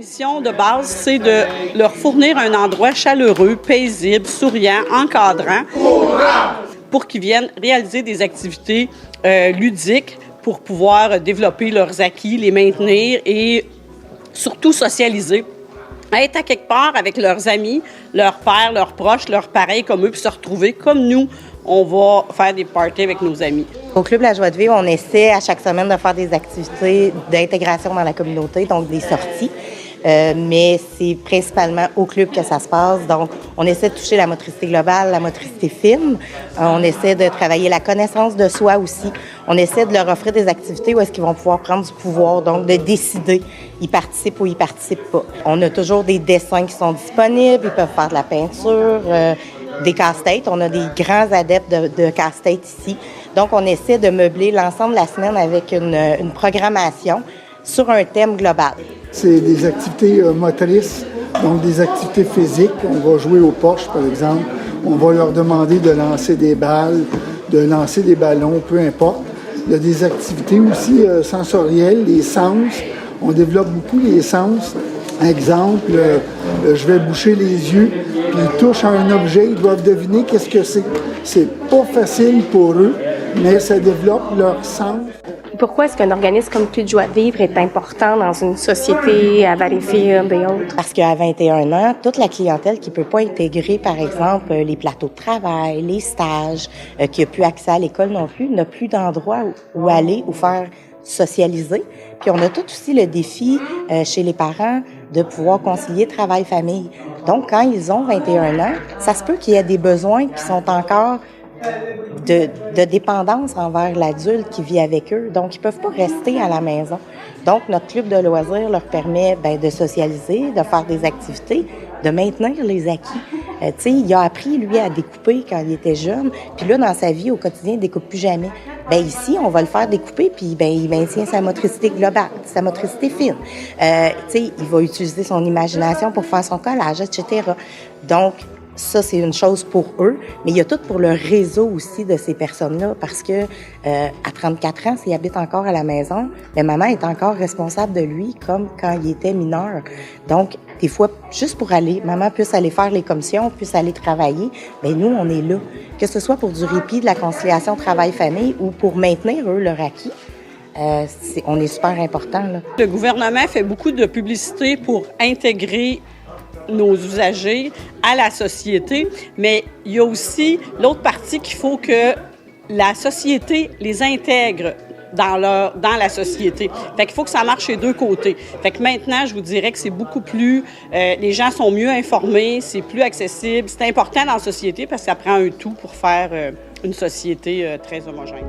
mission de base, c'est de leur fournir un endroit chaleureux, paisible, souriant, encadrant, pour qu'ils viennent réaliser des activités ludiques pour pouvoir développer leurs acquis, les maintenir et surtout socialiser. Être à quelque part avec leurs amis, leurs pères, leurs proches, leurs pareils comme eux, puis se retrouver comme nous, on va faire des parties avec nos amis. Au Club La Joie de Vivre, on essaie à chaque semaine de faire des activités d'intégration dans la communauté, donc des sorties. Mais c'est principalement au club que ça se passe. Donc, on essaie de toucher la motricité globale, la motricité fine. On essaie de travailler la connaissance de soi aussi. On essaie de leur offrir des activités où est-ce qu'ils vont pouvoir prendre du pouvoir, donc de décider, ils participent ou ils participent pas. On a toujours des dessins qui sont disponibles, ils peuvent faire de la peinture, des casse-têtes. On a des grands adeptes de casse-têtes ici. Donc, on essaie de meubler l'ensemble de la semaine avec une programmation sur un thème global. C'est des activités motrices, donc des activités physiques. On va jouer au Porsche, par exemple. On va leur demander de lancer des balles, de lancer des ballons, peu importe. Il y a des activités aussi sensorielles, les sens. On développe beaucoup les sens. Exemple, je vais boucher les yeux, puis ils touchent à un objet, ils doivent deviner qu'est-ce que c'est. C'est pas facile pour eux, mais ça développe leur sens. Pourquoi est-ce qu'un organisme comme Club Joie de Vivre est important dans une société à Valleyfield et autres? Parce qu'à 21 ans, toute la clientèle qui peut pas intégrer, par exemple, les plateaux de travail, les stages, qui a plus accès à l'école non plus, n'a plus d'endroit où aller ou faire socialiser. Puis on a tout aussi le défi chez les parents de pouvoir concilier travail-famille. Donc, quand ils ont 21 ans, ça se peut qu'il y ait des besoins qui sont encore de dépendance envers l'adulte qui vit avec eux. Donc, ils peuvent pas rester à la maison. Donc, notre club de loisirs leur permet de socialiser, de faire des activités, de maintenir les acquis. Tu sais, il a appris, lui, à découper quand il était jeune. Puis là, dans sa vie, au quotidien, il découpe plus jamais. Ici, on va le faire découper, puis il maintient sa motricité globale, sa motricité fine. Tu sais, il va utiliser son imagination pour faire son collage, etc. Donc, ça, c'est une chose pour eux, mais il y a tout pour le réseau aussi de ces personnes-là, parce que à 34 ans, s'il habite encore à la maison, maman est encore responsable de lui, comme quand il était mineur. Donc, des fois, juste pour aller, maman puisse aller faire les commissions, puisse aller travailler, nous, on est là. Que ce soit pour du répit, de la conciliation travail-famille ou pour maintenir, eux, leur acquis. On est super important, là. Le gouvernement fait beaucoup de publicité pour intégrer nos usagers à la société, mais il y a aussi l'autre partie qu'il faut que la société les intègre dans la société. Fait qu'il faut que ça marche des deux côtés. Fait que maintenant, je vous dirais que c'est beaucoup plus... les gens sont mieux informés, c'est plus accessible. C'est important dans la société parce que ça prend un tout pour faire une société très homogène.